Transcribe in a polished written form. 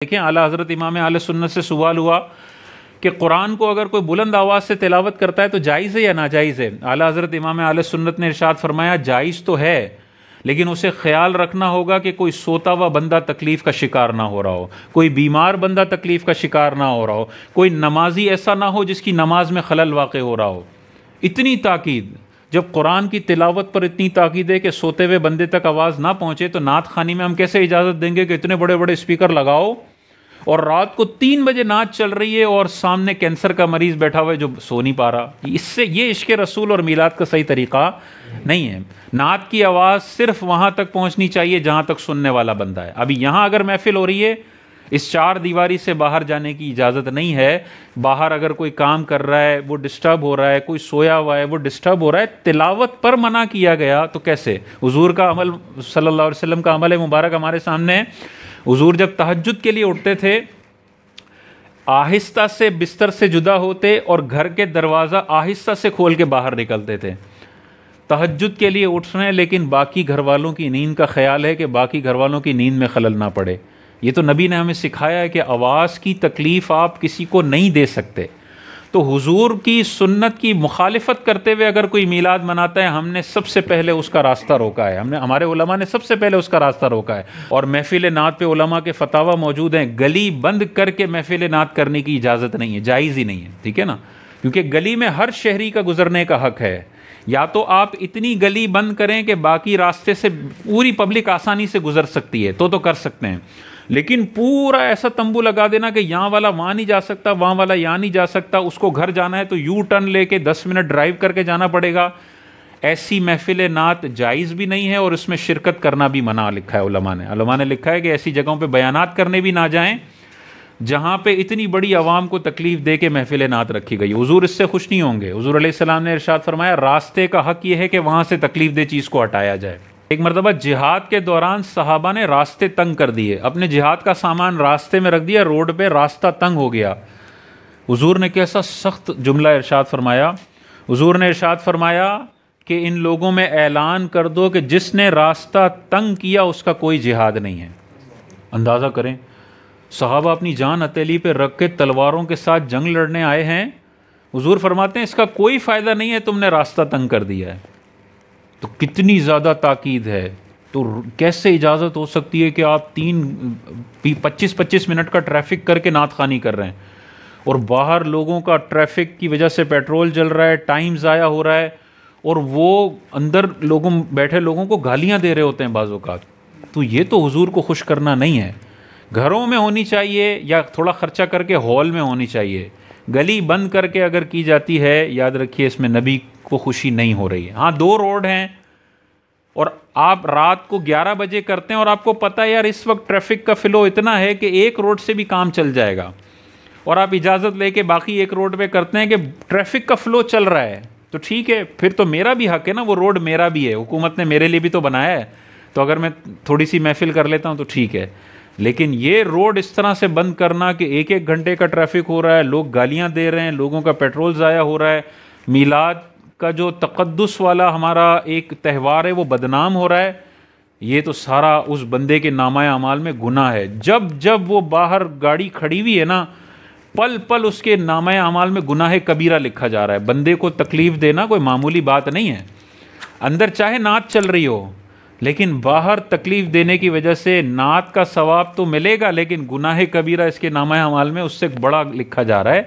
دیکھیں اعلیٰ حضرت امام اہل سنت سے سوال ہوا کہ قرآن کو اگر کوئی بلند آواز سے تلاوت کرتا ہے تو جائز ہے یا ناجائز ہے؟ اعلیٰ حضرت امام اہل سنت نے ارشاد فرمایا جائز تو ہے، لیکن اسے خیال رکھنا ہوگا کہ کوئی سوتا ہوا بندہ تکلیف کا شکار نہ ہو رہا ہو، کوئی بیمار بندہ تکلیف کا شکار نہ ہو رہا ہو، کوئی نمازی ایسا نہ ہو جس کی نماز میں خلل واقع ہو رہا ہو۔ اتنی تاکید، جب قرآن کی تلاوت پر اتنی تاکید ہے کہ سوتے ہوئے بندے تک آواز نہ پہنچے تو نعت خوانی میں ہم کیسے اجازت دیں گے کہ اتنے بڑے بڑے اسپیکر لگاؤ اور رات کو 3 بجے نعت چل رہی ہے اور سامنے کینسر کا مریض بیٹھا ہوا ہے جو سو نہیں پا رہا؟ اس سے یہ عشق رسول اور میلاد کا صحیح طریقہ نہیں ہے۔ نعت کی آواز صرف وہاں تک پہنچنی چاہیے جہاں تک سننے والا بندہ ہے۔ ابھی یہاں اگر محفل ہو رہی ہے، اس 4 دیواری سے باہر جانے کی اجازت نہیں ہے۔ باہر اگر کوئی کام کر رہا ہے وہ ڈسٹرب ہو رہا ہے، کوئی سویا ہوا ہے وہ ڈسٹرب ہو رہا ہے، تلاوت پر منع کیا گیا تو کیسے؟ حضور کا عمل صلی اللہ علیہ وسلم کا عمل مبارک ہمارے سامنے ہے۔ حضور جب تہجد کے لیے اٹھتے تھے آہستہ سے بستر سے جدا ہوتے اور گھر کے دروازہ آہستہ سے کھول کے باہر نکلتے تھے۔ تہجد کے لیے اٹھ رہے ہیں لیکن باقی گھر والوں کی نیند کا خیال ہے کہ باقی گھر والوں کی نیند میں خلل نہ پڑے۔ یہ تو نبی نے ہمیں سکھایا ہے کہ آواز کی تکلیف آپ کسی کو نہیں دے سکتے۔ تو حضور کی سنت کی مخالفت کرتے ہوئے اگر کوئی میلاد مناتا ہے، ہم نے سب سے پہلے اس کا راستہ روکا ہے، ہمارے علماء نے سب سے پہلے اس کا راستہ روکا ہے۔ اور محفل نعت پہ علماء کے فتاوی موجود ہیں، گلی بند کر کے محفل نعت کرنے کی اجازت نہیں ہے، جائز ہی نہیں ہے، ٹھیک ہے نا؟ کیونکہ گلی میں ہر شہری کا گزرنے کا حق ہے۔ یا تو آپ اتنی گلی بند کریں کہ باقی راستے سے پوری پبلک آسانی سے گزر سکتی ہے تو کر سکتے ہیں، لیکن پورا ایسا تمبو لگا دینا کہ یہاں والا وہاں نہیں جا سکتا، وہاں والا یہاں نہیں جا سکتا، اس کو گھر جانا ہے تو یو ٹرن لے کے 10 منٹ ڈرائیو کر کے جانا پڑے گا، ایسی محفل نعت جائز بھی نہیں ہے اور اس میں شرکت کرنا بھی منع لکھا ہے علماء نے لکھا ہے کہ ایسی جگہوں پہ بیانات کرنے بھی نہ جائیں جہاں پہ اتنی بڑی عوام کو تکلیف دے کے محفل نعت رکھی گئی۔ حضور اس سے خوش نہیں ہوں گے۔ حضور علیہ السلام نے ارشاد فرمایا راستے کا حق یہ ہے کہ وہاں سے تکلیف دہ چیز کو ہٹایا جائے۔ ایک مرتبہ جہاد کے دوران صحابہ نے راستے تنگ کر دیے، اپنے جہاد کا سامان راستے میں رکھ دیا، روڈ پہ راستہ تنگ ہو گیا۔ حضور نے کیسا سخت جملہ ارشاد فرمایا؟ حضور نے ارشاد فرمایا کہ ان لوگوں میں اعلان کر دو کہ جس نے راستہ تنگ کیا اس کا کوئی جہاد نہیں ہے۔ اندازہ کریں، صحابہ اپنی جان ہتھیلی پہ رکھ کے تلواروں کے ساتھ جنگ لڑنے آئے ہیں، حضور فرماتے ہیں اس کا کوئی فائدہ نہیں ہے، تم نے راستہ تنگ کر دیا ہے۔ تو کتنی زیادہ تاکید ہے، تو کیسے اجازت ہو سکتی ہے کہ آپ 25 منٹ کا ٹریفک کر کے نعت خوانی کر رہے ہیں اور باہر لوگوں کا ٹریفک کی وجہ سے پیٹرول جل رہا ہے، ٹائم ضائع ہو رہا ہے اور وہ اندر بیٹھے لوگوں کو گالیاں دے رہے ہوتے ہیں بعض اوقات۔ تو یہ تو حضور کو خوش کرنا نہیں ہے۔ گھروں میں ہونی چاہیے یا تھوڑا خرچہ کر کے ہال میں ہونی چاہیے، گلی بند کر کے اگر کی جاتی ہے یاد رکھیے اس میں نبی کو خوشی نہیں ہو رہی ہے۔ ہاں 2 روڈ ہیں اور آپ رات کو 11 بجے کرتے ہیں اور آپ کو پتہ ہے یار اس وقت ٹریفک کا فلو اتنا ہے کہ ایک روڈ سے بھی کام چل جائے گا، اور آپ اجازت لے کے باقی ایک روڈ پہ کرتے ہیں کہ ٹریفک کا فلو چل رہا ہے، تو ٹھیک ہے، پھر تو میرا بھی حق ہے نا، وہ روڈ میرا بھی ہے، حکومت نے میرے لیے بھی تو بنایا ہے، تو اگر میں تھوڑی سی محفل کر لیتا ہوں تو ٹھیک ہے۔ لیکن یہ روڈ اس طرح سے بند کرنا کہ 1 گھنٹے کا ٹریفک ہو رہا ہے، لوگ گالیاں دے رہے ہیں، لوگوں کا پیٹرول ضائع ہو رہا ہے، میلاد کا جو تقدس والا ہمارا ایک تہوار ہے وہ بدنام ہو رہا ہے، یہ تو سارا اس بندے کے نامہ اعمال میں گناہ ہے۔ جب وہ باہر گاڑی کھڑی ہوئی ہے نا، پل پل اس کے نامہ اعمال میں گناہ کبیرہ لکھا جا رہا ہے۔ بندے کو تکلیف دینا کوئی معمولی بات نہیں ہے، اندر چاہے نعت چل رہی ہو لیکن باہر تکلیف دینے کی وجہ سے نعت کا ثواب تو ملے گا لیکن گناہ کبیرہ اس کے نامہ اعمال میں اس سے بڑا لکھا جا رہا ہے۔